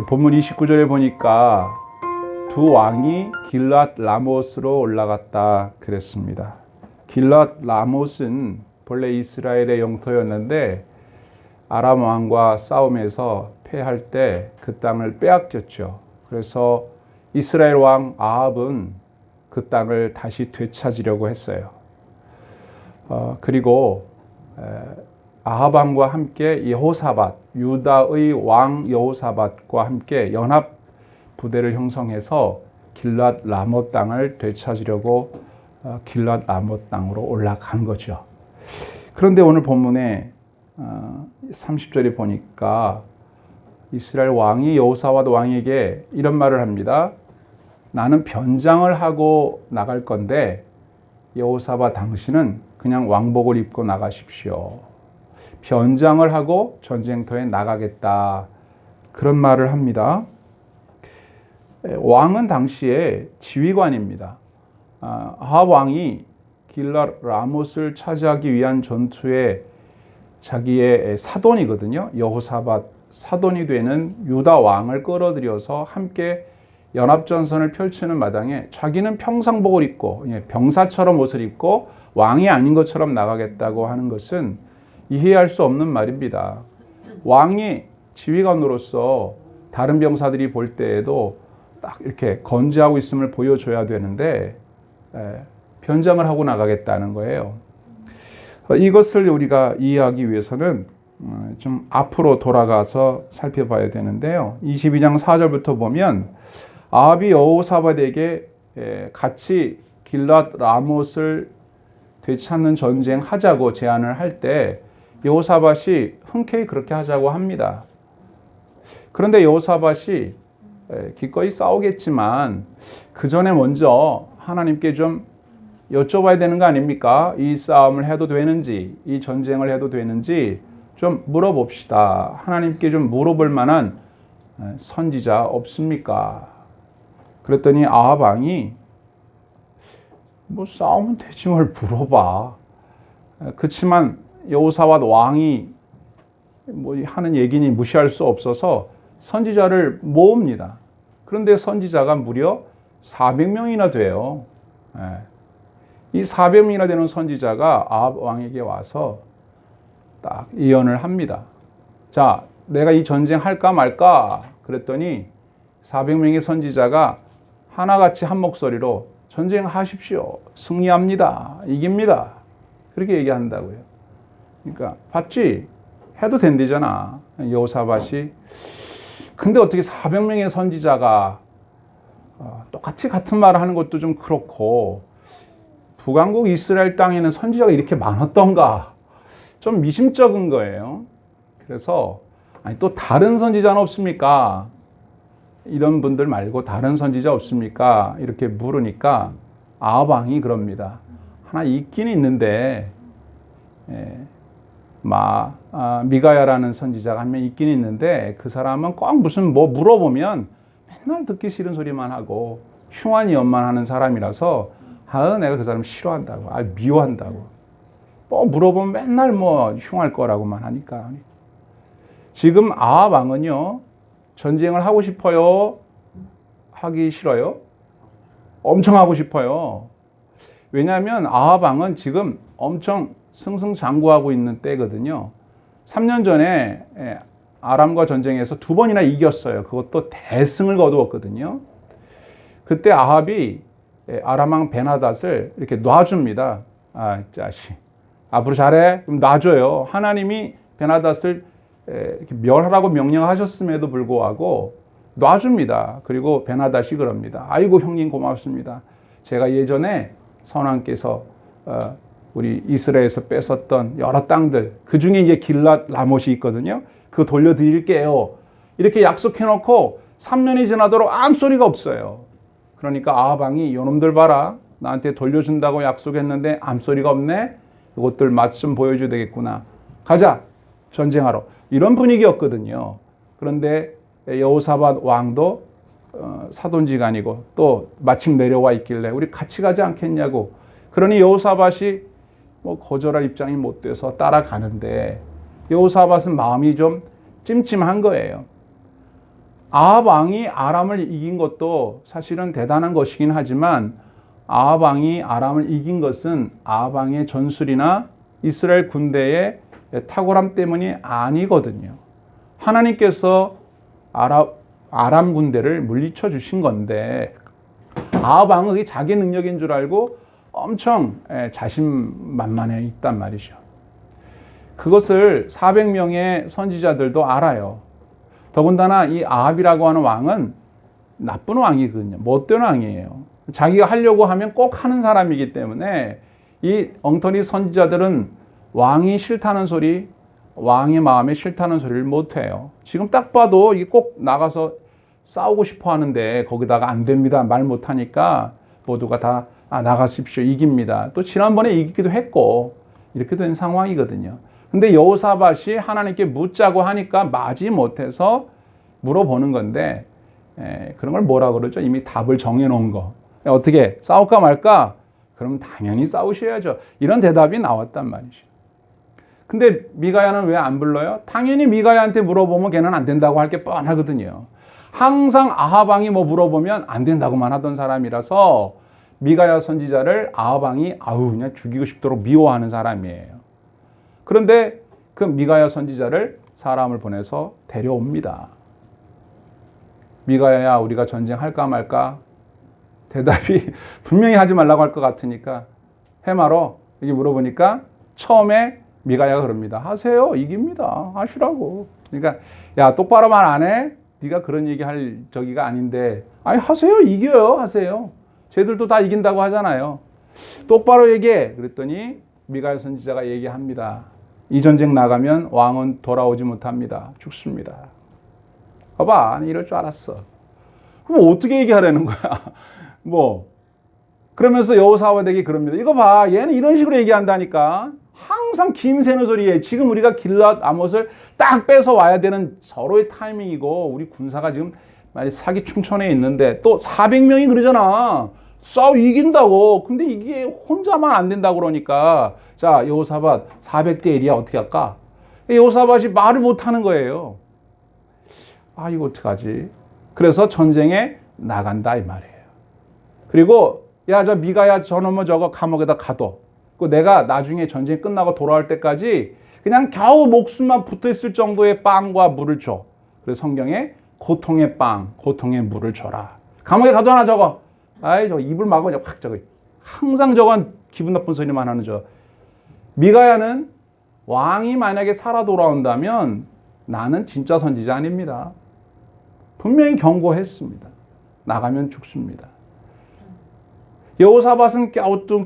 본문 29절에 보니까 두 왕이 길랏 라못으로 올라갔다 그랬습니다. 길랏 라못은 본래 이스라엘의 영토였는데 아람 왕과 싸움에서 패할 때 그 땅을 빼앗겼죠. 그래서 이스라엘 왕 아합은 그 땅을 다시 되찾으려고 했어요. 그리고 아합 왕과 함께 여호사밧, 유다의 왕 여호사밧과 함께 연합 부대를 형성해서 길랏 라못 땅을 되찾으려고 길랏 라못 땅으로 올라간 거죠. 그런데 오늘 본문에 30절에 보니까 이스라엘 왕이 여호사밧 왕에게 이런 말을 합니다. 나는 변장을 하고 나갈 건데 여호사밧 당신은 그냥 왕복을 입고 나가십시오. 변장을 하고 전쟁터에 나가겠다. 그런 말을 합니다. 왕은 당시에 지휘관입니다. 아합 왕이 길랏 라못을 차지하기 위한 전투에 자기의 사돈이거든요. 여호사밧 사돈이 되는 유다 왕을 끌어들여서 함께 연합전선을 펼치는 마당에 자기는 평상복을 입고 병사처럼 옷을 입고 왕이 아닌 것처럼 나가겠다고 하는 것은 이해할 수 없는 말입니다. 왕이 지휘관으로서 다른 병사들이 볼 때에도 딱 이렇게 건재하고 있음을 보여줘야 되는데 변장을 하고 나가겠다는 거예요. 이것을 우리가 이해하기 위해서는 좀 앞으로 돌아가서 살펴봐야 되는데요. 22장 4절부터 보면 아합이 여호사밧에게 같이 길랏 라못을 되찾는 전쟁 하자고 제안을 할 때 여호사밧이 흔쾌히 그렇게 하자고 합니다. 그런데 여호사밧이 기꺼이 싸우겠지만 그 전에 먼저 하나님께 좀 여쭤봐야 되는 거 아닙니까? 이 싸움을 해도 되는지, 이 전쟁을 해도 되는지 좀 물어봅시다. 하나님께 좀 물어볼 만한 선지자 없습니까? 그랬더니 아합 왕이 뭐 싸우면 되지 뭘 물어봐. 그렇지만 여호사밧 왕이 뭐 하는 얘기니 무시할 수 없어서 선지자를 모읍니다. 그런데 선지자가 무려 400명이나 돼요. 이 400명이나 되는 선지자가 아합 왕에게 와서 딱 예언을 합니다. 자, 내가 이 전쟁 할까 말까? 그랬더니 400명의 선지자가 하나같이 한 목소리로 전쟁하십시오. 승리합니다. 이깁니다. 그렇게 얘기한다고요. 그러니까 봤지? 해도 된대잖아. 여호사밧이. 근데 어떻게 400명의 선지자가 똑같이 같은 말을 하는 것도 좀 그렇고 북왕국 이스라엘 땅에는 선지자가 이렇게 많았던가 좀 미심쩍은 거예요. 그래서 아니 또 다른 선지자는 없습니까? 이런 분들 말고 다른 선지자 없습니까? 이렇게 물으니까 아합 왕이 그럽니다. 하나 있긴 있는데 미가야라는 선지자가 한 명 있긴 있는데 그 사람은 꼭 무슨 뭐 물어보면 맨날 듣기 싫은 소리만 하고 흉한 예언만 하는 사람이라서 내가 그 사람 싫어한다고, 미워한다고. 뭐 물어보면 맨날 뭐 흉할 거라고만 하니까. 지금 아합 왕은요, 전쟁을 하고 싶어요? 하기 싫어요? 엄청 하고 싶어요. 왜냐하면 아합 왕은 지금 엄청 승승장구하고 있는 때거든요. 3년 전에 아람과 전쟁에서 2번이나 이겼어요. 그것도 대승을 거두었거든요. 그때 아합이 아람 왕 베나닷을 이렇게 놔줍니다. 자식, 앞으로 잘해? 그럼 놔줘요. 하나님이 베나닷을 이렇게 멸하라고 명령하셨음에도 불구하고 놔줍니다. 그리고 베나닷이 그럽니다. 아이고 형님 고맙습니다. 제가 예전에 선왕께서 우리 이스라엘에서 뺏었던 여러 땅들 그 중에 이제 길랏 라못이 있거든요. 그거 돌려드릴게요. 이렇게 약속해놓고 3년이 지나도록 아무 소리가 없어요. 그러니까 아합 왕이 요놈들 봐라. 나한테 돌려준다고 약속했는데 아무 소리가 없네. 이것들 맛 좀 보여줘야 되겠구나. 가자. 전쟁하러. 이런 분위기였거든요. 그런데 여호사밧 왕도 사돈지간이고 또 마침 내려와 있길래 우리 같이 가지 않겠냐고. 그러니 여호사밧이 뭐 거절할 입장이 못 돼서 따라가는데 여호사밧은 마음이 좀 찜찜한 거예요. 아합 왕이 아람을 이긴 것도 사실은 대단한 것이긴 하지만 아합 왕이 아람을 이긴 것은 아합 왕의 전술이나 이스라엘 군대의 탁월함 때문이 아니거든요. 하나님께서 아람 군대를 물리쳐 주신 건데 아합 왕은 그게 자기 능력인 줄 알고 엄청 자신만만해 있단 말이죠. 그것을 400명의 선지자들도 알아요. 더군다나 이 아합이라고 하는 왕은 나쁜 왕이거든요. 못된 왕이에요. 자기가 하려고 하면 꼭 하는 사람이기 때문에 이 엉터리 선지자들은 왕이 싫다는 소리, 왕의 마음에 싫다는 소리를 못해요. 지금 딱 봐도 이게 꼭 나가서 싸우고 싶어 하는데 거기다가 안 됩니다. 말 못하니까 모두가 다 나가십시오. 이깁니다. 또 지난번에 이기기도 했고 이렇게 된 상황이거든요. 근데 여호사밧이 하나님께 묻자고 하니까 마지 못해서 물어보는 건데 그런 걸 뭐라 그러죠? 이미 답을 정해놓은 거. 어떻게 싸울까 말까? 그럼 당연히 싸우셔야죠. 이런 대답이 나왔단 말이죠. 근데 미가야는 왜 안 불러요? 당연히 미가야한테 물어보면 걔는 안 된다고 할 게 뻔하거든요. 항상 아합 왕이 뭐 물어보면 안 된다고만 하던 사람이라서 미가야 선지자를 아합 왕이 그냥 죽이고 싶도록 미워하는 사람이에요. 그런데 그 미가야 선지자를 사람을 보내서 데려옵니다. 미가야야, 우리가 전쟁할까 말까? 대답이 분명히 하지 말라고 할 것 같으니까 해마로 이렇게 물어보니까 처음에 미가야가 그럽니다. 하세요. 이깁니다. 하시라고. 그러니까 야, 똑바로 말 안 해? 네가 그런 얘기 할 저기가 아닌데. 아니, 하세요. 이겨요. 하세요. 쟤들도 다 이긴다고 하잖아요. 똑바로 얘기해. 그랬더니 미가야 선지자가 얘기합니다. 이 전쟁 나가면 왕은 돌아오지 못합니다. 죽습니다. 봐봐, 이럴 줄 알았어. 그럼 어떻게 얘기하라는 거야? 그러면서 여호사밧에게 그럽니다. 이거 봐, 얘는 이런 식으로 얘기한다니까. 항상 김새는 소리에 지금 우리가 길랏 아못을 딱 뺏어 와야 되는 서로의 타이밍이고 우리 군사가 지금 사기 충천에 있는데 또 400명이 그러잖아. 싸워 이긴다고. 근데 이게 혼자만 안 된다고 그러니까 자, 여호사밧 400대 1이야. 어떻게 할까? 여호사밧이 말을 못하는 거예요. 이거 어떡하지? 그래서 전쟁에 나간다 이 말이에요. 그리고 야, 저 미가야 저놈은 저거 감옥에다 가둬. 내가 나중에 전쟁이 끝나고 돌아올 때까지 그냥 겨우 목숨만 붙어있을 정도의 빵과 물을 줘. 그래서 성경에 고통의 빵, 고통의 물을 줘라. 감옥에 가둬놔 저거. 저거 입을 막아 확 저거. 항상 저건 기분 나쁜 소리만 하는 저. 미가야는 왕이 만약에 살아 돌아온다면 나는 진짜 선지자 아닙니다. 분명히 경고했습니다. 나가면 죽습니다. 여호사밧은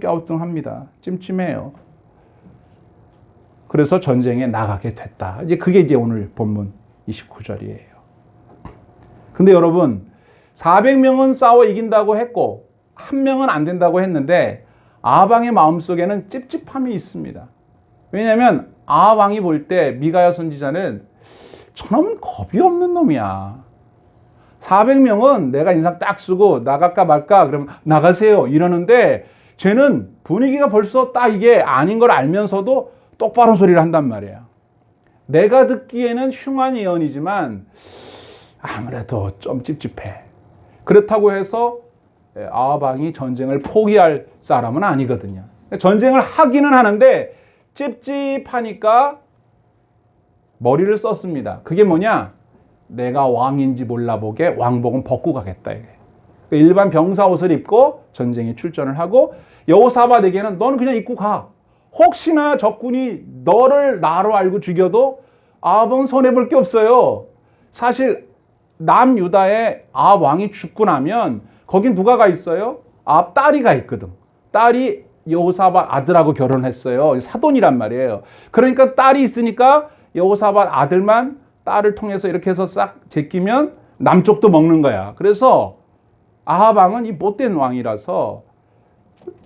갸우뚱합니다. 찜찜해요. 그래서 전쟁에 나가게 됐다. 그게 오늘 본문 29절이에요. 근데 여러분, 400명은 싸워 이긴다고 했고 1명은 안 된다고 했는데 아합 왕의 마음속에는 찝찝함이 있습니다. 왜냐하면 아합 왕이 볼 때 미가야 선지자는 저놈은 겁이 없는 놈이야. 400명은 내가 인상 딱 쓰고 나갈까 말까 그러면 나가세요 이러는데 쟤는 분위기가 벌써 딱 이게 아닌 걸 알면서도 똑바른 소리를 한단 말이야. 내가 듣기에는 흉한 예언이지만 아무래도 좀 찝찝해. 그렇다고 해서 아합 왕이 전쟁을 포기할 사람은 아니거든요. 전쟁을 하기는 하는데 찝찝하니까 머리를 썼습니다. 그게 뭐냐? 내가 왕인지 몰라보게 왕복은 벗고 가겠다. 일반 병사 옷을 입고 전쟁에 출전을 하고 여호사밧에게는 너는 그냥 입고 가. 혹시나 적군이 너를 나로 알고 죽여도 아합은 손해볼 게 없어요. 사실 남유다에 아합 왕이 죽고 나면 거긴 누가 가 있어요? 아합 딸이 가 있거든. 딸이 여호사밧 아들하고 결혼했어요. 사돈이란 말이에요. 그러니까 딸이 있으니까 여호사밧 아들만 딸을 통해서 이렇게 해서 싹 제끼면 남쪽도 먹는 거야. 그래서 아합 왕은 이 못된 왕이라서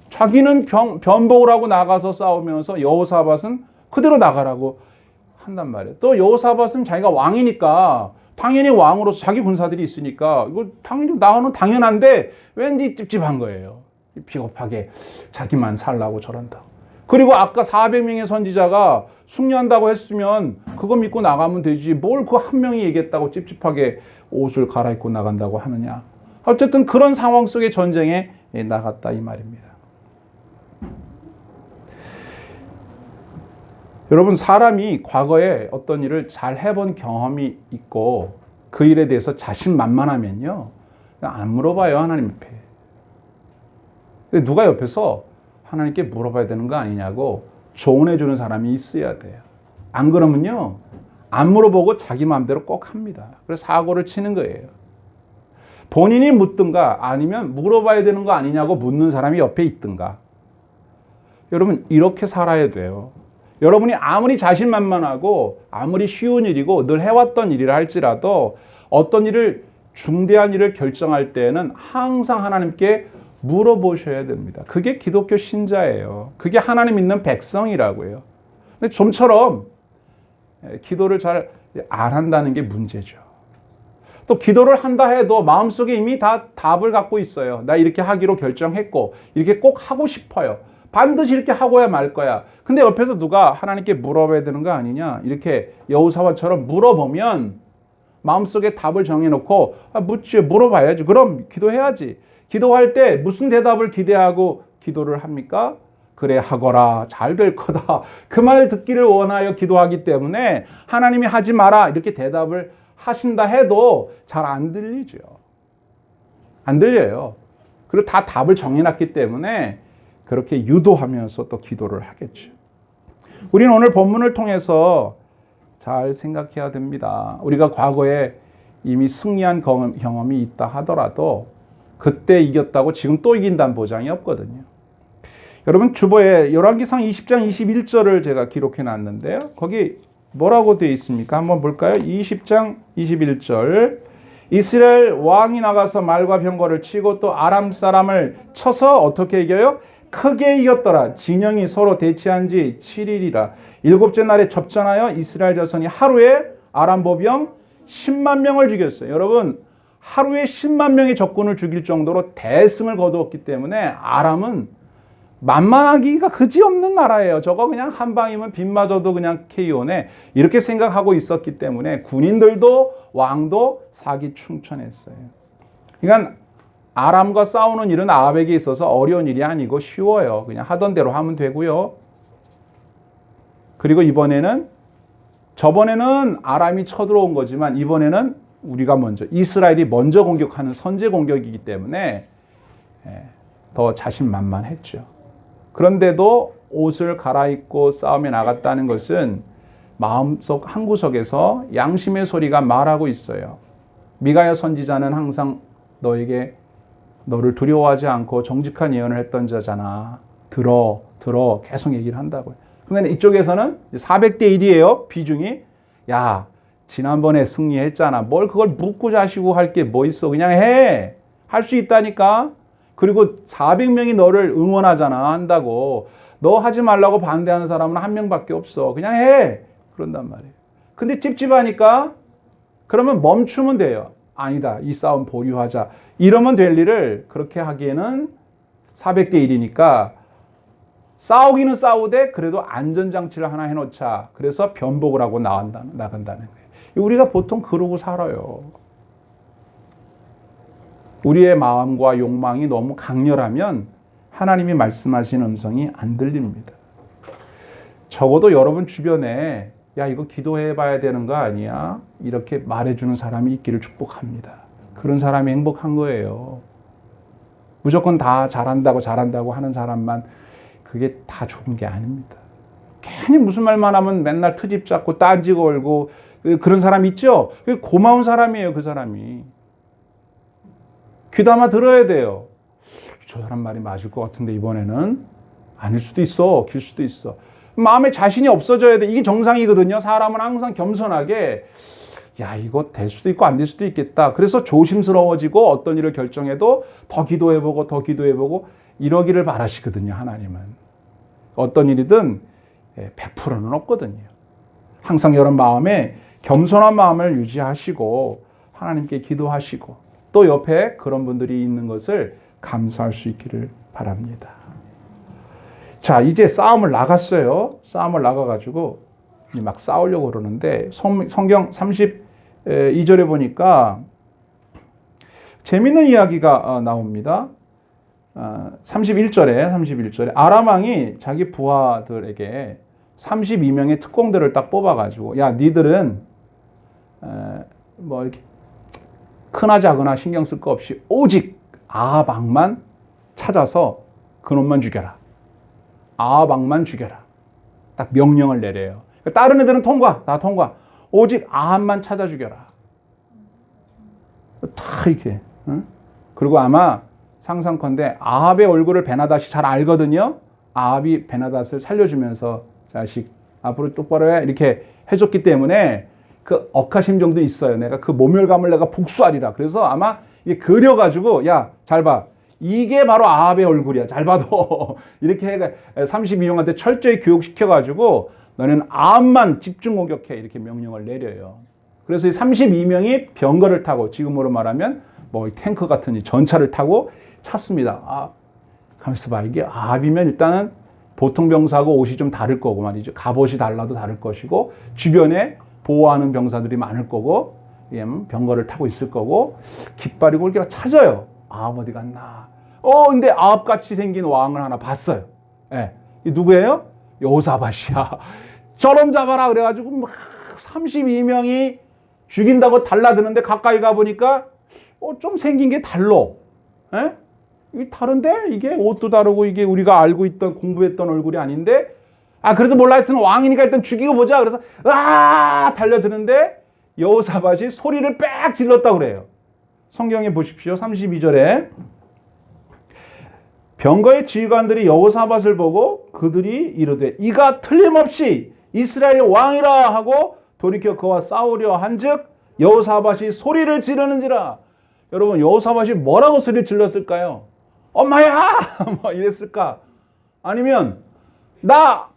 자기는 변복을 하고 나가서 싸우면서 여호사밧은 그대로 나가라고 한단 말이에요. 또 여호사밧은 자기가 왕이니까 당연히 왕으로서 자기 군사들이 있으니까 이거 당연히 나가는 당연한데 왠지 찝찝한 거예요. 비겁하게 자기만 살라고 저런다. 그리고 아까 400명의 선지자가 승리한다고 했으면 그거 믿고 나가면 되지. 뭘 그 한 명이 얘기했다고 찝찝하게 옷을 갈아입고 나간다고 하느냐. 어쨌든 그런 상황 속의 전쟁에 나갔다 이 말입니다. 여러분, 사람이 과거에 어떤 일을 잘 해본 경험이 있고 그 일에 대해서 자신만만하면요, 안 물어봐요, 하나님 앞에. 누가 옆에서 하나님께 물어봐야 되는 거 아니냐고 조언해 주는 사람이 있어야 돼요. 안 그러면요, 안 물어보고 자기 마음대로 꼭 합니다. 그래서 사고를 치는 거예요. 본인이 묻든가 아니면 물어봐야 되는 거 아니냐고 묻는 사람이 옆에 있든가. 여러분, 이렇게 살아야 돼요. 여러분이 아무리 자신만만하고 아무리 쉬운 일이고 늘 해왔던 일이라 할지라도 어떤 일을, 중대한 일을 결정할 때에는 항상 하나님께 물어보셔야 됩니다. 그게 기독교 신자예요. 그게 하나님 믿는 백성이라고요. 근데 좀처럼 기도를 잘 안 한다는 게 문제죠. 또 기도를 한다 해도 마음속에 이미 다 답을 갖고 있어요. 나 이렇게 하기로 결정했고 이렇게 꼭 하고 싶어요. 반드시 이렇게 하고야 말 거야. 근데 옆에서 누가 하나님께 물어봐야 되는 거 아니냐, 이렇게 여호사와처럼 물어보면 마음속에 답을 정해놓고 묻지, 물어봐야지. 그럼 기도해야지. 기도할 때 무슨 대답을 기대하고 기도를 합니까? 그래 하거라, 잘 될 거다, 그 말 듣기를 원하여 기도하기 때문에 하나님이 하지 마라 이렇게 대답을 하신다 해도 잘 안 들리죠. 안 들려요. 그리고 다 답을 정해놨기 때문에 그렇게 유도하면서 또 기도를 하겠죠. 우리는 오늘 본문을 통해서 잘 생각해야 됩니다. 우리가 과거에 이미 승리한 경험이 있다 하더라도 그때 이겼다고 지금 또 이긴다는 보장이 없거든요. 여러분, 주보에 열왕기상 20장 21절을 제가 기록해 놨는데요. 거기 뭐라고 되어 있습니까? 한번 볼까요? 20장 21절. 이스라엘 왕이 나가서 말과 병거를 치고 또 아람 사람을 쳐서 어떻게 이겨요? 크게 이겼더라. 진영이 서로 대치한 지 7일이라. 일곱째 날에 접전하여 이스라엘 자손이 하루에 아람 보병 10만 명을 죽였어요. 여러분, 하루에 10만 명의 적군을 죽일 정도로 대승을 거두었기 때문에 아람은 만만하기가 그지없는 나라예요. 저거 그냥 한 방이면 빗마저도 그냥 KO네. 이렇게 생각하고 있었기 때문에 군인들도 왕도 사기충천했어요. 그러니까 아람과 싸우는 일은 아합에게 있어서 어려운 일이 아니고 쉬워요. 그냥 하던 대로 하면 되고요. 그리고 저번에는 아람이 쳐들어온 거지만 이번에는 우리가 이스라엘이 먼저 공격하는 선제 공격이기 때문에 더 자신만만했죠. 그런데도 옷을 갈아입고 싸움에 나갔다는 것은 마음속 한구석에서 양심의 소리가 말하고 있어요. 미가야 선지자는 항상 너를 두려워하지 않고 정직한 예언을 했던 자잖아. 들어 계속 얘기를 한다고요. 그런데 이쪽에서는 400대 1이에요. 비중이. 야, 지난번에 승리했잖아. 뭘 그걸 묻고 자시고 할 게 뭐 있어. 그냥 해. 할 수 있다니까. 그리고 400명이 너를 응원하잖아. 한다고. 너 하지 말라고 반대하는 사람은 한 명밖에 없어. 그냥 해. 그런단 말이에요. 근데 찝찝하니까 그러면 멈추면 돼요. 아니다, 이 싸움 보류하자. 이러면 될 일을 그렇게 하기에는 400대 1이니까 싸우기는 싸우되 그래도 안전장치를 하나 해놓자. 그래서 변복을 하고 나간다는 거예요. 우리가 보통 그러고 살아요. 우리의 마음과 욕망이 너무 강렬하면 하나님이 말씀하신 음성이 안 들립니다. 적어도 여러분 주변에 야, 이거 기도해 봐야 되는 거 아니야? 이렇게 말해주는 사람이 있기를 축복합니다. 그런 사람이 행복한 거예요. 무조건 다 잘한다고 하는 사람만 그게 다 좋은 게 아닙니다. 괜히 무슨 말만 하면 맨날 트집 잡고 딴지 걸고 그런 사람 있죠? 고마운 사람이에요, 그 사람이. 귀담아 들어야 돼요. 저 사람 말이 맞을 것 같은데 이번에는 아닐 수도 있어. 길 수도 있어. 마음에 자신이 없어져야 돼. 이게 정상이거든요. 사람은 항상 겸손하게 야, 이거 될 수도 있고 안 될 수도 있겠다. 그래서 조심스러워지고 어떤 일을 결정해도 더 기도해보고 이러기를 바라시거든요. 하나님은. 어떤 일이든 100%는 없거든요. 항상 여러분 마음에 겸손한 마음을 유지하시고 하나님께 기도하시고 또 옆에 그런 분들이 있는 것을 감사할 수 있기를 바랍니다. 자, 이제 싸움을 나갔어요. 싸움을 나가가지고 막 싸우려고 그러는데 성경 32절에 보니까 재밌는 이야기가 나옵니다. 31절에 아람 왕이 자기 부하들에게 32명의 특공대를 딱 뽑아가지고, 야, 니들은 뭐 이렇게 크나 작으나 신경 쓸 거 없이 오직 아합 왕만 찾아서 그놈만 죽여라. 아합 왕만 죽여라. 딱 명령을 내려요. 다른 애들은 다 통과. 오직 아합만 찾아 죽여라. 다 이렇게. 응? 그리고 아마 상상컨대 아합의 얼굴을 베나닷이 잘 알거든요. 아합이 베나닷을 살려주면서 자식 앞으로 똑바로 해 이렇게 해줬기 때문에 그 억하심정도 있어요. 내가 그 모멸감을 내가 복수하리라. 그래서 아마 이게 그려가지고, 야, 잘 봐. 이게 바로 아합의 얼굴이야. 잘 봐도. 이렇게 해가 32명한테 철저히 교육시켜가지고 너는 아합만 집중 공격해. 이렇게 명령을 내려요. 그래서 이 32명이 병거를 타고, 지금으로 말하면 뭐 탱크 같은 이 전차를 타고 찼습니다. 가만있어 봐. 이게 아합이면 일단은 보통 병사하고 옷이 좀 다를 거고 말이죠. 갑옷이 달라도 다를 것이고, 주변에 보호하는 병사들이 많을 거고, 병거를 타고 있을 거고, 깃발이고 이렇게 찾아요. 아합 어디 갔나? 근데 아합같이 생긴 왕을 하나 봤어요. 예. 이 누구예요? 여호사밧이야. 저놈 잡아라 그래가지고 막 32명이 죽인다고 달라드는데 가까이 가보니까 좀 생긴 게 달라. 예? 이게 다른데? 이게 옷도 다르고 이게 우리가 알고 있던 공부했던 얼굴이 아닌데? 그래도 몰라. 하여튼 왕이니까 일단 죽이고 보자. 그래서 달려드는데 여호사밧이 소리를 빽 질렀다고 그래요. 성경에 보십시오. 32절에 병거의 지휘관들이 여호사밧을 보고 그들이 이르되 이가 틀림없이 이스라엘의 왕이라 하고 돌이켜 그와 싸우려 한즉 여호사밧이 소리를 지르는지라. 여러분, 여호사밧이 뭐라고 소리를 질렀을까요? 엄마야! 뭐 이랬을까? 아니면 나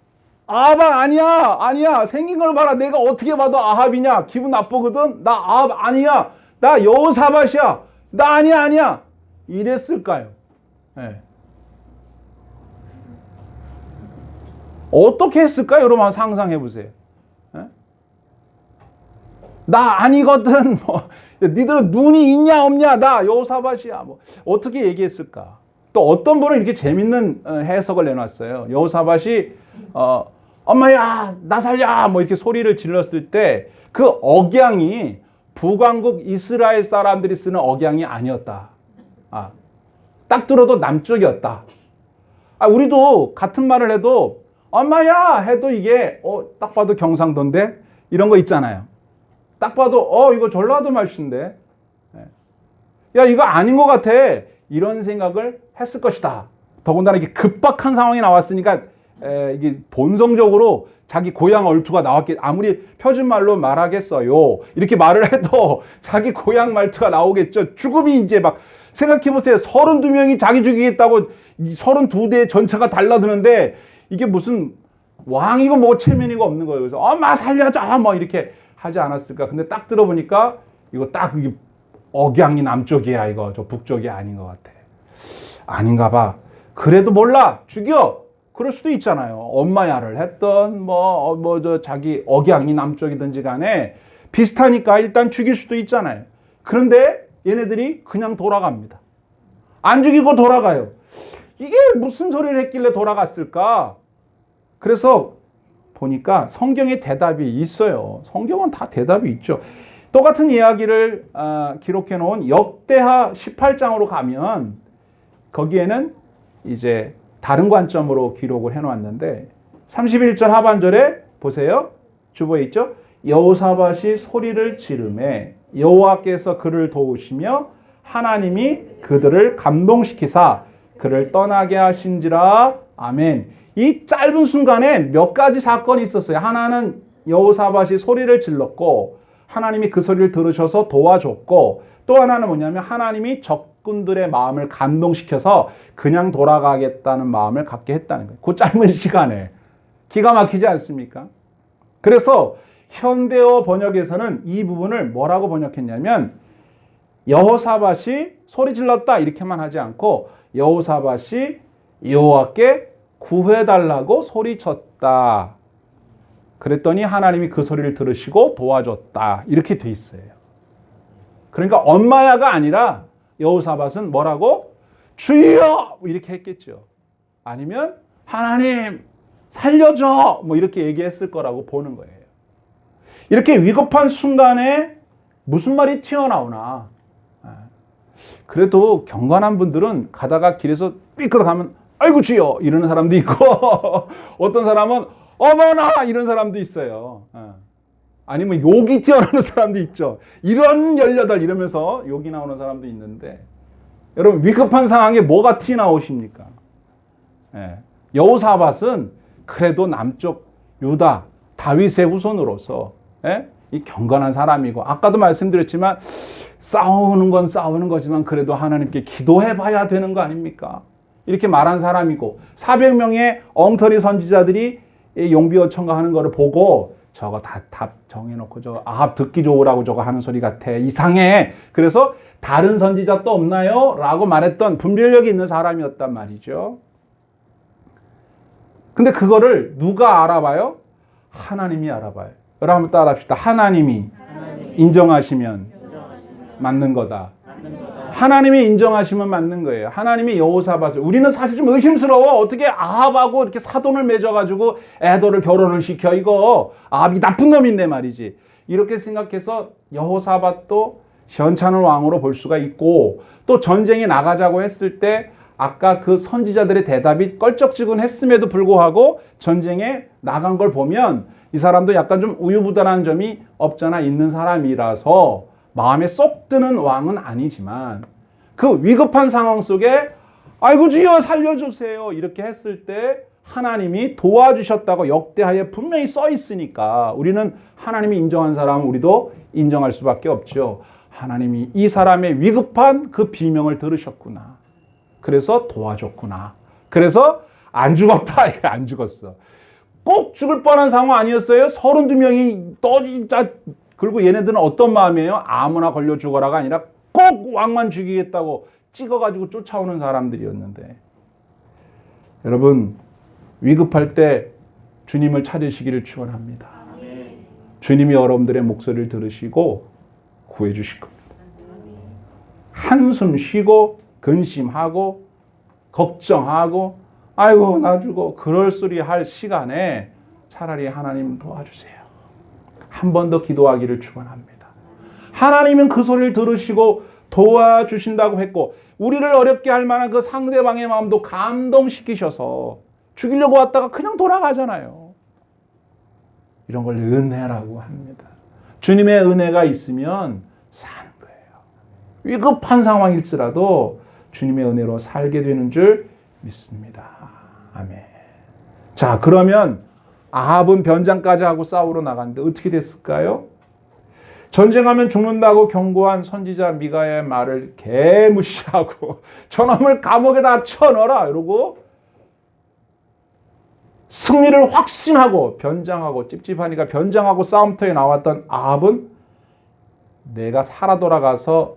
아합 아니야. 생긴 걸 봐라. 내가 어떻게 봐도 아합이냐? 기분 나쁘거든. 나 아합 아니야. 나 여호사밧이야. 나 아니야. 이랬을까요? 네. 어떻게 했을까요? 여러분 한번 상상해 보세요. 네? 나 아니거든. 니들은 눈이 있냐 없냐? 나 여호사밧이야. 뭐 어떻게 얘기했을까? 또 어떤 분은 이렇게 재밌는 해석을 내놨어요. 여호사밧이 엄마야 나 살려 뭐 이렇게 소리를 질렀을 때 그 억양이 북왕국 이스라엘 사람들이 쓰는 억양이 아니었다. 딱 들어도 남쪽이었다. 우리도 같은 말을 해도 엄마야 해도 이게 딱 봐도 경상도인데 이런 거 있잖아요. 딱 봐도 이거 전라도 말씨인데 야 이거 아닌 것 같아. 이런 생각을 했을 것이다. 더군다나 이게 급박한 상황이 나왔으니까 이게 본성적으로 자기 고향 얼투가 나왔겠. 아무리 표준말로 말하겠어요. 이렇게 말을 해도 자기 고향 말투가 나오겠죠. 죽음이 이제 막 생각해보세요. 32명이 자기 죽이겠다고 32대의 전차가 달라드는데 이게 무슨 왕이고 뭐 체면이고 없는 거예요. 그래서 엄마 살려줘 뭐 이렇게 하지 않았을까. 근데 딱 들어보니까 이거 딱 이게 억양이 남쪽이야. 이거 저 북쪽이 아닌 것 같아. 아닌가 봐. 그래도 몰라. 죽여. 그럴 수도 있잖아요. 엄마야를 했던 저 자기 억양이 남쪽이든지 간에 비슷하니까 일단 죽일 수도 있잖아요. 그런데 얘네들이 그냥 돌아갑니다. 안 죽이고 돌아가요. 이게 무슨 소리를 했길래 돌아갔을까? 그래서 보니까 성경에 대답이 있어요. 성경은 다 대답이 있죠. 똑같은 이야기를 기록해 놓은 역대하 18장으로 가면 거기에는 이제 다른 관점으로 기록을 해놓았는데 31절 하반절에 보세요. 주보에 있죠. 여호사밧이 소리를 지르매 여호와께서 그를 도우시며 하나님이 그들을 감동시키사 그를 떠나게 하신지라. 아멘. 이 짧은 순간에 몇 가지 사건이 있었어요. 하나는 여호사밧이 소리를 질렀고 하나님이 그 소리를 들으셔서 도와줬고, 또 하나는 뭐냐면 하나님이 적군들의 마음을 감동시켜서 그냥 돌아가겠다는 마음을 갖게 했다는 거예요. 그 짧은 시간에. 기가 막히지 않습니까? 그래서 현대어 번역에서는 이 부분을 뭐라고 번역했냐면 여호사밧이 소리 질렀다 이렇게만 하지 않고 여호사밧이 여호와께 구해달라고 소리쳤다. 그랬더니 하나님이 그 소리를 들으시고 도와줬다. 이렇게 돼 있어요. 그러니까 엄마야가 아니라 여호사밧은 뭐라고? 주여! 이렇게 했겠죠. 아니면 하나님 살려줘! 뭐 이렇게 얘기했을 거라고 보는 거예요. 이렇게 위급한 순간에 무슨 말이 튀어나오나. 그래도 경건한 분들은 가다가 길에서 삐끗하면 아이고 주여! 이러는 사람도 있고 어떤 사람은 어머나! 이런 사람도 있어요. 아니면 욕이 튀어나오는 사람도 있죠. 이런 18 이러면서 욕이 나오는 사람도 있는데 여러분 위급한 상황에 뭐가 튀어나오십니까? 여호사밧은 그래도 남쪽 유다 다윗의 후손으로서 이 경건한 사람이고 아까도 말씀드렸지만 싸우는 건 싸우는 거지만 그래도 하나님께 기도해 봐야 되는 거 아닙니까? 이렇게 말한 사람이고 400명의 엉터리 선지자들이 용비어 청가하는 거를 보고 저거 다 답 정해놓고 저 아합 듣기 좋으라고 저거 하는 소리 같아. 이상해. 그래서 다른 선지자 또 없나요? 라고 말했던 분별력이 있는 사람이었단 말이죠. 근데 그거를 누가 알아봐요? 하나님이 알아봐요. 여러분 한번 따라합시다. 하나님이 인정하시면 맞는 거다. 하나님이 인정하시면 맞는 거예요. 하나님이 여호사밧을 우리는 사실 좀 의심스러워. 어떻게 아합하고 이렇게 사돈을 맺어가지고 애도를 결혼을 시켜. 이거 아합이 나쁜 놈인데 말이지. 이렇게 생각해서 여호사밧도 시원찮은 왕으로 볼 수가 있고 또 전쟁에 나가자고 했을 때 아까 그 선지자들의 대답이 껄쩍지근했음에도 불구하고 전쟁에 나간 걸 보면 이 사람도 약간 좀 우유부단한 점이 없잖아 있는 사람이라서 마음에 쏙 드는 왕은 아니지만 그 위급한 상황 속에 아이고 주여 살려주세요 이렇게 했을 때 하나님이 도와주셨다고 역대하에 분명히 써 있으니까 우리는 하나님이 인정한 사람은 우리도 인정할 수밖에 없죠. 하나님이 이 사람의 위급한 그 비명을 들으셨구나. 그래서 도와줬구나. 그래서 안 죽었다. 안 죽었어. 꼭 죽을 뻔한 상황 아니었어요? 32명이 또 진짜 그리고 얘네들은 어떤 마음이에요? 아무나 걸려 죽어라가 아니라 꼭 왕만 죽이겠다고 찍어가지고 쫓아오는 사람들이었는데 여러분 위급할 때 주님을 찾으시기를 축원합니다. 주님이 여러분들의 목소리를 들으시고 구해 주실 겁니다. 한숨 쉬고 근심하고 걱정하고 아이고 나 죽어 그럴 소리 할 시간에 차라리 하나님 도와주세요. 한 번 더 기도하기를 축원합니다. 하나님은 그 소리를 들으시고 도와주신다고 했고 우리를 어렵게 할 만한 그 상대방의 마음도 감동시키셔서 죽이려고 왔다가 그냥 돌아가잖아요. 이런 걸 은혜라고 합니다. 주님의 은혜가 있으면 사는 거예요. 위급한 상황일지라도 주님의 은혜로 살게 되는 줄 믿습니다. 아멘. 자, 그러면 아합은 변장까지 하고 싸우러 나갔는데 어떻게 됐을까요? 전쟁하면 죽는다고 경고한 선지자 미가의 말을 개무시하고 저놈을 감옥에다 쳐넣어라 이러고 승리를 확신하고 변장하고 찝찝하니까 변장하고 싸움터에 나왔던 아합은 내가 살아 돌아가서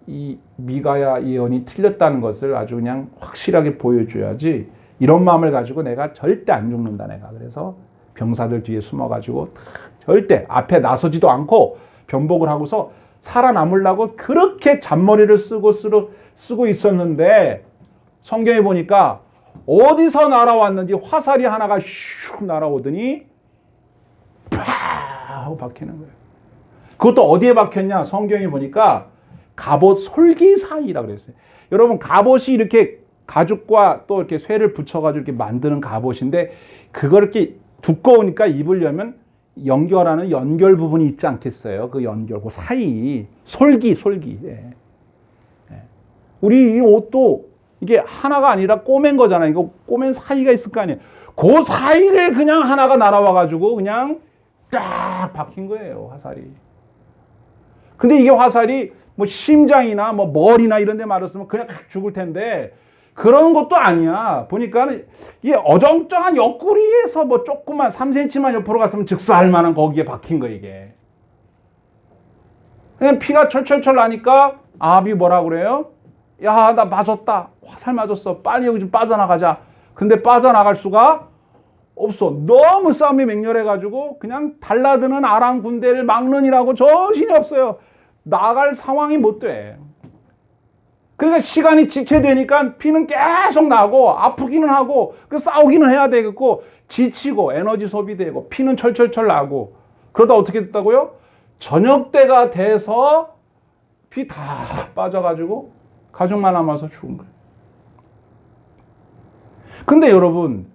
이 미가야 예언이 틀렸다는 것을 아주 그냥 확실하게 보여줘야지 이런 마음을 가지고 내가 절대 안 죽는다 내가. 그래서 병사들 뒤에 숨어가지고 절대 앞에 나서지도 않고 변복을 하고서 살아남으려고 그렇게 잔머리를 쓰고 있었는데 성경에 보니까 어디서 날아왔는지 화살이 하나가 슉 날아오더니 팍 하고 박히는 거예요. 그것도 어디에 박혔냐? 성경에 보니까 갑옷 솔기 사이라 그랬어요. 여러분 갑옷이 이렇게 가죽과 또 이렇게 쇠를 붙여가지고 이렇게 만드는 갑옷인데 그걸 이렇게 두꺼우니까 입으려면 연결하는 연결 부분이 있지 않겠어요? 그 연결, 그 사이 솔기. 예. 우리 이 옷도 이게 하나가 아니라 꼬맨 거잖아요. 이거 꼬맨 사이가 있을 거 아니에요. 그 사이에 그냥 하나가 날아와가지고 그냥 딱 박힌 거예요, 화살이. 근데 이게 화살이 뭐 심장이나 뭐 머리나 이런 데 맞았으면 그냥 죽을 텐데 그런 것도 아니야. 보니까 이게 어정쩡한 옆구리에서 뭐 조그만 3cm만 옆으로 갔으면 즉사할 만한 거기에 박힌 거 이게. 그냥 피가 철철철 나니까 아합이 뭐라 그래요? 야, 나 맞았다. 화살 맞았어. 빨리 여기 좀 빠져나가자. 근데 빠져나갈 수가 없어. 너무 싸움이 맹렬해가지고 그냥 달라드는 아람 군대를 막느니라고 정신이 없어요. 나갈 상황이 못 돼. 그러니까 시간이 지체되니까 피는 계속 나고 아프기는 하고 싸우기는 해야 되겠고 지치고 에너지 소비되고 피는 철철철 나고 그러다 어떻게 됐다고요? 저녁 때가 돼서 피 다 빠져가지고 가족만 남아서 죽은 거예요. 근데 여러분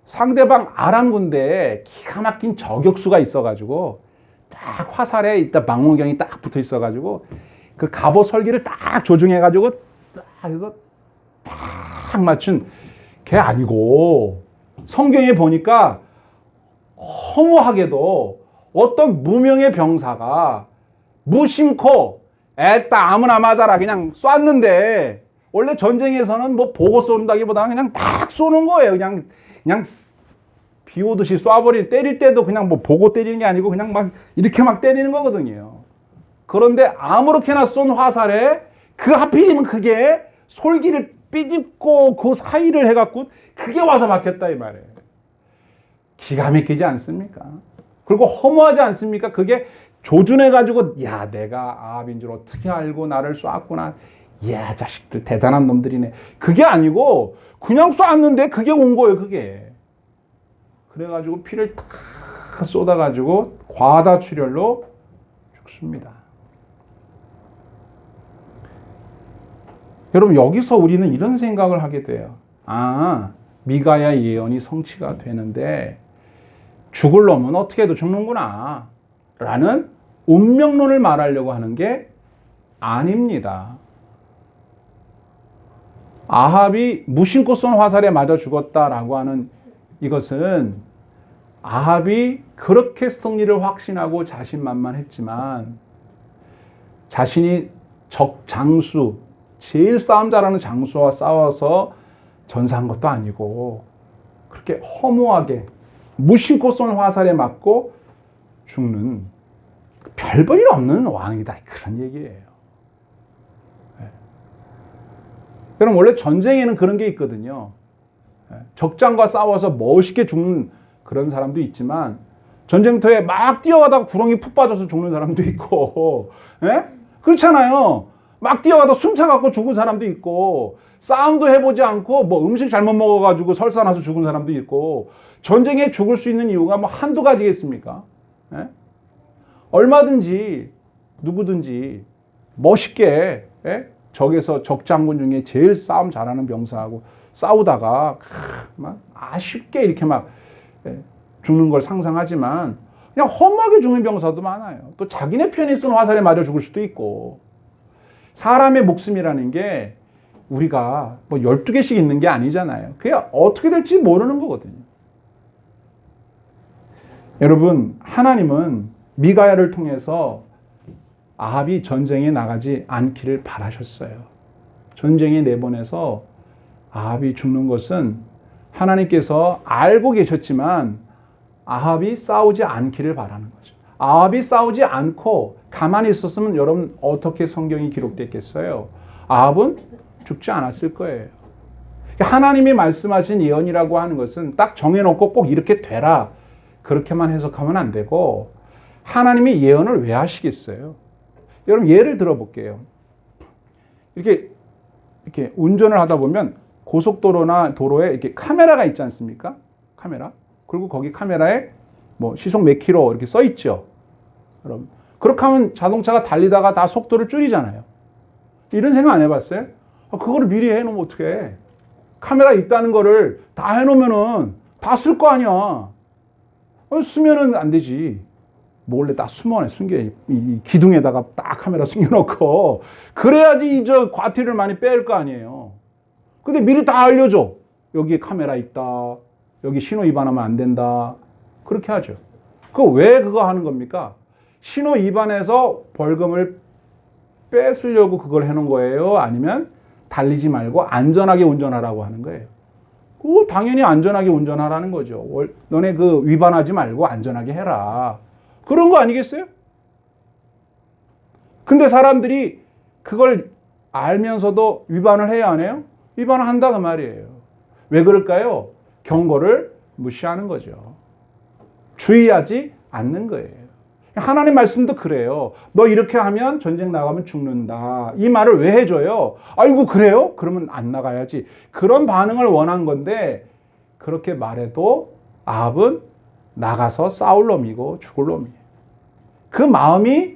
상대방 아람 군대에 기가 막힌 저격수가 있어가지고 딱 화살에 있다 망원경이 딱 붙어 있어가지고 그 갑옷 설기를 딱 조정해가지고 딱 해서 딱 맞춘 게 아니고 성경에 보니까 허무하게도 어떤 무명의 병사가 무심코 애따 아무나 맞아라 그냥 쐈는데 원래 전쟁에서는 뭐 보고 쏜다기보다는 그냥 막 쏘는 거예요. 그냥 비 오듯이 쏴버리 때릴 때도 그냥 뭐 보고 때리는 게 아니고 그냥 막 이렇게 막 때리는 거거든요. 그런데 아무렇게나 쏜 화살에 그 하필이면 그게 솔기를 삐집고 그 사이를 해갖고 그게 와서 박혔다 이 말이에요. 기가 막히지 않습니까? 그리고 허무하지 않습니까? 그게 조준해가지고 야 내가 아합인 줄 어떻게 알고 나를 쐈구나. 야 자식들 대단한 놈들이네. 그게 아니고 그냥 쐈는데 그게 온 거예요. 그게. 그래가지고 피를 탁 쏟아가지고 과다출혈로 죽습니다. 여러분 여기서 우리는 이런 생각을 하게 돼요. 아 미가야 예언이 성취가 되는데 죽을 놈은 어떻게 해도 죽는구나 라는 운명론을 말하려고 하는 게 아닙니다. 아합이 무심코 쏜 화살에 맞아 죽었다라고 하는 이것은 아합이 그렇게 승리를 확신하고 자신만만했지만 자신이 장수, 제일 싸움 잘하는 장수와 싸워서 전사한 것도 아니고 그렇게 허무하게 무심코 쏜 화살에 맞고 죽는 별 볼 일 없는 왕이다. 그런 얘기예요. 네. 여러분 원래 전쟁에는 그런 게 있거든요. 적장과 싸워서 멋있게 죽는 그런 사람도 있지만 전쟁터에 막 뛰어가다가 구렁이 푹 빠져서 죽는 사람도 있고 예? 그렇잖아요. 막 뛰어가다 숨차갖고 죽은 사람도 있고 싸움도 해보지 않고 뭐 음식 잘못 먹어가지고 설사 나서 죽은 사람도 있고 전쟁에 죽을 수 있는 이유가 뭐 한두 가지겠습니까? 예? 얼마든지 누구든지 멋있게 예? 적에서 적장군 중에 제일 싸움 잘하는 병사하고 싸우다가 막 아쉽게 이렇게 막 죽는 걸 상상하지만 그냥 험하게 죽는 병사도 많아요. 또 자기네 편이 쏜 화살에 맞아 죽을 수도 있고 사람의 목숨이라는 게 우리가 뭐 12개씩 있는 게 아니잖아요. 그게 어떻게 될지 모르는 거거든요. 여러분 하나님은 미가야를 통해서 아합이 전쟁에 나가지 않기를 바라셨어요. 전쟁에 내보내서 아합이 죽는 것은 하나님께서 알고 계셨지만 아합이 싸우지 않기를 바라는 거죠. 아합이 싸우지 않고 가만히 있었으면 여러분 어떻게 성경이 기록됐겠어요? 아합은 죽지 않았을 거예요. 하나님이 말씀하신 예언이라고 하는 것은 딱 정해놓고 꼭 이렇게 되라 그렇게만 해석하면 안 되고 하나님이 예언을 왜 하시겠어요? 여러분 예를 들어볼게요. 이렇게 운전을 하다 보면 고속도로나 도로에 이렇게 카메라가 있지 않습니까? 카메라. 그리고 거기 카메라에 뭐 시속 몇 킬로 이렇게 써 있죠. 여러분. 그렇게 하면 자동차가 달리다가 다 속도를 줄이잖아요. 이런 생각 안 해봤어요? 그거를 미리 해놓으면 어떡해. 카메라 있다는 거를 다 해놓으면은 다 쓸 거 아니야. 쓰면은 안 되지. 몰래 딱 숨겨. 이 기둥에다가 딱 카메라 숨겨놓고. 그래야지 저 과태료를 많이 뺄 거 아니에요. 근데 미리 다 알려줘. 여기에 카메라 있다. 여기 신호 위반하면 안 된다. 그렇게 하죠. 왜 그거 하는 겁니까? 신호 위반해서 벌금을 뺏으려고 그걸 해놓은 거예요? 아니면 달리지 말고 안전하게 운전하라고 하는 거예요? 당연히 안전하게 운전하라는 거죠. 너네 위반하지 말고 안전하게 해라. 그런 거 아니겠어요? 근데 사람들이 그걸 알면서도 위반을 해야 안 해요? 위반을 한다 그 말이에요. 왜 그럴까요? 경고를 무시하는 거죠. 주의하지 않는 거예요. 하나님 말씀도 그래요. 너 이렇게 하면 전쟁 나가면 죽는다. 이 말을 왜 해줘요? 아이고 그래요? 그러면 안 나가야지. 그런 반응을 원한 건데 그렇게 말해도 아합은 나가서 싸울 놈이고 죽을 놈이에요. 그 마음이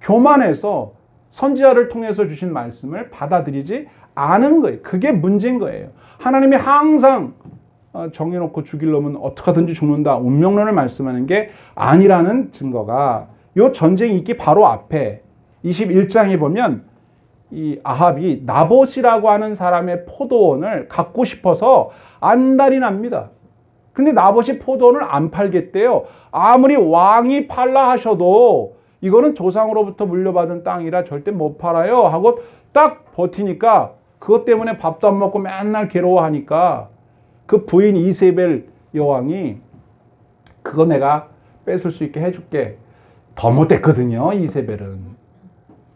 교만해서 선지자를 통해서 주신 말씀을 받아들이지 않은 거예요. 그게 문제인 거예요. 하나님이 항상 정해놓고 죽일 놈은 어떻게 하든지 죽는다. 운명론을 말씀하는 게 아니라는 증거가 이 전쟁이 있기 바로 앞에 21장에 보면 이 아합이 나봇이라고 하는 사람의 포도원을 갖고 싶어서 안달이 납니다. 근데 나봇이 포도원을 안 팔겠대요. 아무리 왕이 팔라 하셔도 이거는 조상으로부터 물려받은 땅이라 절대 못 팔아요 하고 딱 버티니까 그것 때문에 밥도 안 먹고 맨날 괴로워하니까 그 부인 이세벨 여왕이 그거 내가 뺏을 수 있게 해줄게. 더 못됐거든요, 이세벨은.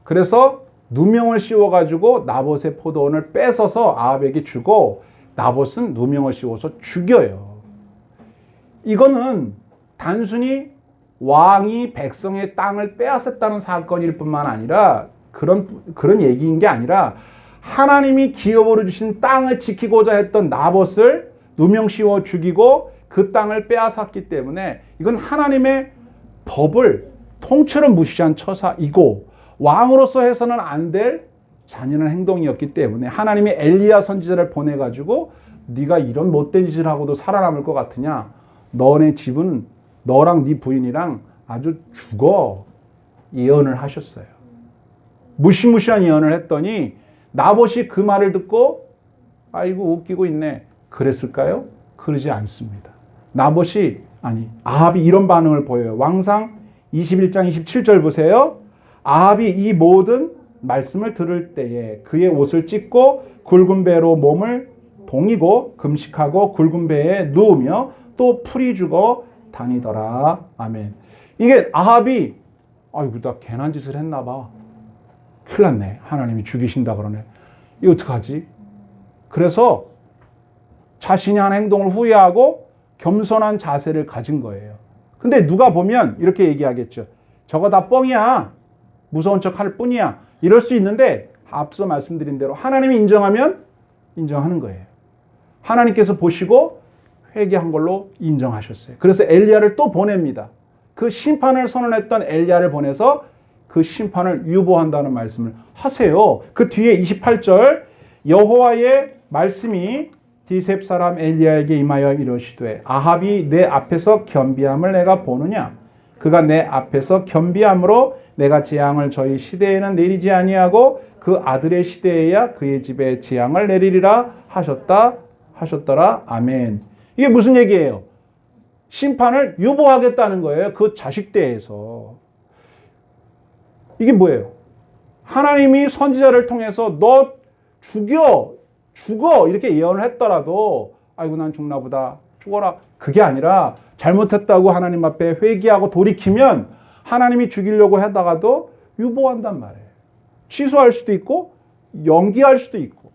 그래서 누명을 씌워가지고 나봇의 포도원을 뺏어서 아합에게 주고 나봇은 누명을 씌워서 죽여요. 이거는 단순히 왕이 백성의 땅을 빼앗았다는 사건일 뿐만 아니라 그런 얘기인 게 아니라 하나님이 기업으로 주신 땅을 지키고자 했던 나봇을 누명 씌워 죽이고 그 땅을 빼앗았기 때문에 이건 하나님의 법을 통째로 무시한 처사이고 왕으로서 해서는 안 될 잔인한 행동이었기 때문에 하나님이 엘리야 선지자를 보내가지고 네가 이런 못된 짓을 하고도 살아남을 것 같으냐? 너네 집은 너랑 네 부인이랑 아주 죽어 예언을 하셨어요. 무시무시한 예언을 했더니 나봇이 그 말을 듣고 아이고 웃기고 있네. 그랬을까요? 그러지 않습니다. 아합이 이런 반응을 보여요. 왕상 21장 27절 보세요. 아합이 이 모든 말씀을 들을 때에 그의 옷을 찢고 굵은 배로 몸을 동이고 금식하고 굵은 배에 누우며 또 풀이 죽어 다니더라. 아멘. 이게 아합이 아이고 나 괜한 짓을 했나 봐. 큰일 났네. 하나님이 죽이신다 그러네. 이거 어떡하지? 그래서 자신이 한 행동을 후회하고 겸손한 자세를 가진 거예요. 근데 누가 보면 이렇게 얘기하겠죠. 저거 다 뻥이야. 무서운 척 할 뿐이야. 이럴 수 있는데 앞서 말씀드린 대로 하나님이 인정하면 인정하는 거예요. 하나님께서 보시고 회개한 걸로 인정하셨어요. 그래서 엘리야를 또 보냅니다. 그 심판을 선언했던 엘리야를 보내서 그 심판을 유보한다는 말씀을 하세요. 그 뒤에 28절 여호와의 말씀이 디셉 사람 엘리야에게 임하여 이르시되 아합이 내 앞에서 겸비함을 내가 보느냐? 그가 내 앞에서 겸비함으로 내가 재앙을 저희 시대에는 내리지 아니하고 그 아들의 시대에야 그의 집에 재앙을 내리리라 하셨더라. 아멘. 이게 무슨 얘기예요? 심판을 유보하겠다는 거예요. 그 자식 때에서. 이게 뭐예요? 하나님이 선지자를 통해서 너 죽어 이렇게 예언을 했더라도 아이고 난 죽나 보다 죽어라 그게 아니라 잘못했다고 하나님 앞에 회개하고 돌이키면 하나님이 죽이려고 하다가도 유보한단 말이에요. 취소할 수도 있고 연기할 수도 있고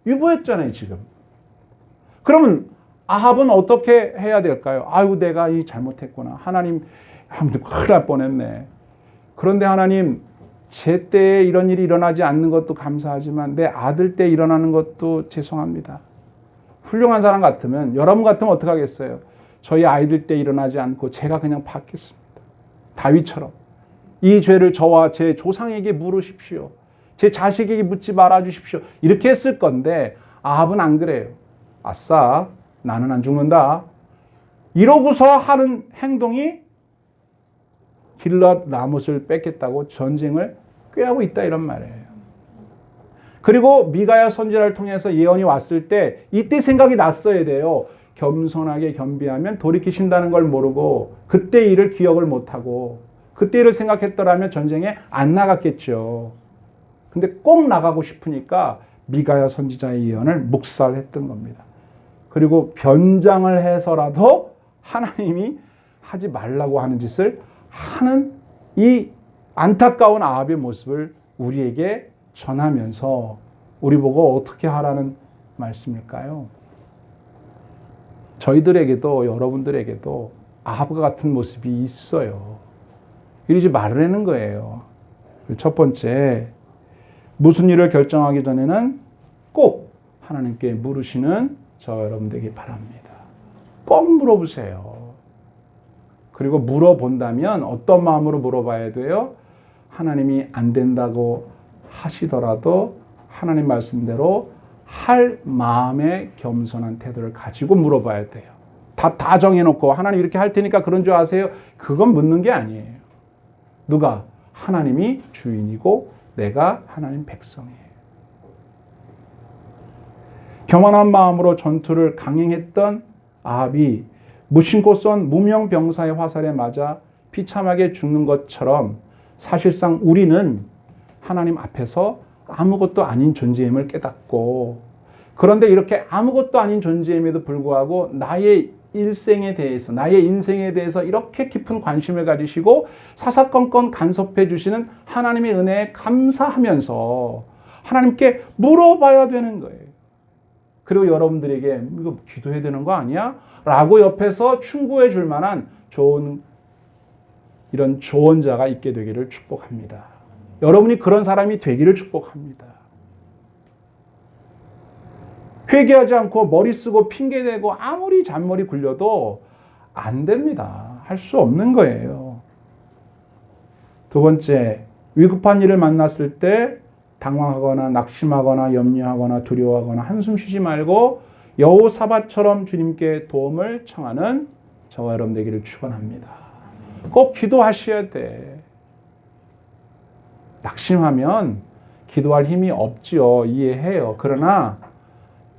유보했잖아요 지금. 그러면 아합은 어떻게 해야 될까요? 아이고 내가 이 잘못했구나. 하나님 아무튼 큰일 날 뻔했네. 그런데 하나님 제 때에 이런 일이 일어나지 않는 것도 감사하지만 내 아들 때 일어나는 것도 죄송합니다. 훌륭한 사람 같으면 여러분 같으면 어떻게 하겠어요? 저희 아이들 때 일어나지 않고 제가 그냥 받겠습니다. 다윗처럼 이 죄를 저와 제 조상에게 물으십시오. 제 자식에게 묻지 말아 주십시오. 이렇게 했을 건데 아합은 안 그래요. 아싸 나는 안 죽는다. 이러고서 하는 행동이 길랏 라못을 뺏겠다고 전쟁을 꾀하고 있다 이런 말이에요. 그리고 미가야 선지자를 통해서 예언이 왔을 때 이때 생각이 났어야 돼요. 겸손하게 겸비하면 돌이키신다는 걸 모르고 그때 일을 기억을 못하고 그때 일을 생각했더라면 전쟁에 안 나갔겠죠. 근데 꼭 나가고 싶으니까 미가야 선지자의 예언을 묵살했던 겁니다. 그리고 변장을 해서라도 하나님이 하지 말라고 하는 짓을 하는 이 안타까운 아합의 모습을 우리에게 전하면서 우리 보고 어떻게 하라는 말씀일까요? 저희들에게도 여러분들에게도 아합과 같은 모습이 있어요. 이러지 말으라는 거예요. 첫 번째, 무슨 일을 결정하기 전에는 꼭 하나님께 물으시는 저 여러분 되기 바랍니다. 꼭 물어보세요. 그리고 물어본다면 어떤 마음으로 물어봐야 돼요? 하나님이 안 된다고 하시더라도 하나님 말씀대로 할 마음의 겸손한 태도를 가지고 물어봐야 돼요. 답 다 정해놓고 하나님 이렇게 할 테니까 그런 줄 아세요? 그건 묻는 게 아니에요. 누가? 하나님이 주인이고 내가 하나님 백성이에요. 교만한 마음으로 전투를 강행했던 아합이 무심코 쏜 무명병사의 화살에 맞아 비참하게 죽는 것처럼 사실상 우리는 하나님 앞에서 아무것도 아닌 존재임을 깨닫고, 그런데 이렇게 아무것도 아닌 존재임에도 불구하고 나의 일생에 대해서, 나의 인생에 대해서 이렇게 깊은 관심을 가지시고 사사건건 간섭해 주시는 하나님의 은혜에 감사하면서 하나님께 물어봐야 되는 거예요. 그리고 여러분들에게 이거 기도해야 되는 거 아니야? 라고 옆에서 충고해 줄 만한 좋은 이런 조언자가 있게 되기를 축복합니다. 여러분이 그런 사람이 되기를 축복합니다. 회개하지 않고 머리 쓰고 핑계대고 아무리 잔머리 굴려도 안 됩니다. 할 수 없는 거예요. 두 번째, 위급한 일을 만났을 때 당황하거나 낙심하거나 염려하거나 두려워하거나 한숨 쉬지 말고 여호사밧처럼 주님께 도움을 청하는 저와 여러분 되기를 축원합니다. 꼭 기도하셔야 돼. 낙심하면 기도할 힘이 없지요. 이해해요. 그러나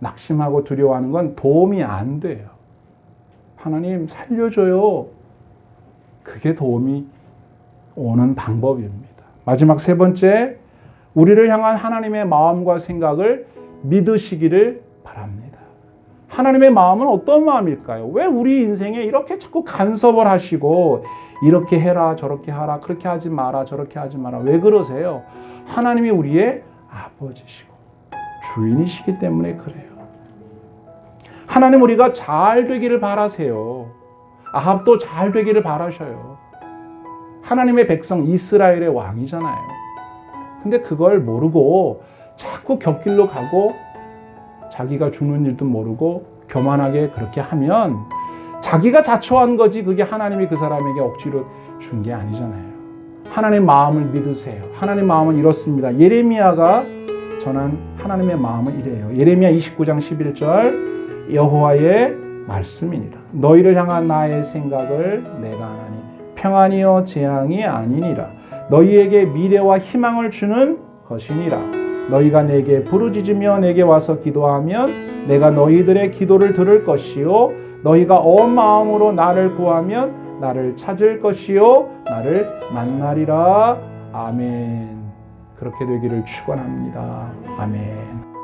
낙심하고 두려워하는 건 도움이 안 돼요. 하나님 살려줘요. 그게 도움이 오는 방법입니다. 마지막 세 번째, 우리를 향한 하나님의 마음과 생각을 믿으시기를 바랍니다. 하나님의 마음은 어떤 마음일까요? 왜 우리 인생에 이렇게 자꾸 간섭을 하시고 이렇게 해라 저렇게 하라 그렇게 하지 마라 저렇게 하지 마라 왜 그러세요? 하나님이 우리의 아버지시고 주인이시기 때문에 그래요. 하나님 우리가 잘 되기를 바라세요. 아합도 잘 되기를 바라셔요. 하나님의 백성 이스라엘의 왕이잖아요. 근데 그걸 모르고 자꾸 곁길로 가고 자기가 죽는 일도 모르고 교만하게 그렇게 하면 자기가 자초한 거지 그게 하나님이 그 사람에게 억지로 준 게 아니잖아요. 하나님의 마음을 믿으세요. 하나님의 마음은 이렇습니다. 예레미야가 전한 하나님의 마음은 이래요. 예레미야 29장 11절 여호와의 말씀이니라. 너희를 향한 나의 생각을 내가 하나니 평안이요 재앙이 아니니라. 너희에게 미래와 희망을 주는 것이니라. 너희가 내게 부르짖으며 내게 와서 기도하면 내가 너희들의 기도를 들을 것이요 너희가 온 마음으로 나를 구하면 나를 찾을 것이요 나를 만나리라. 아멘. 그렇게 되기를 축원합니다. 아멘.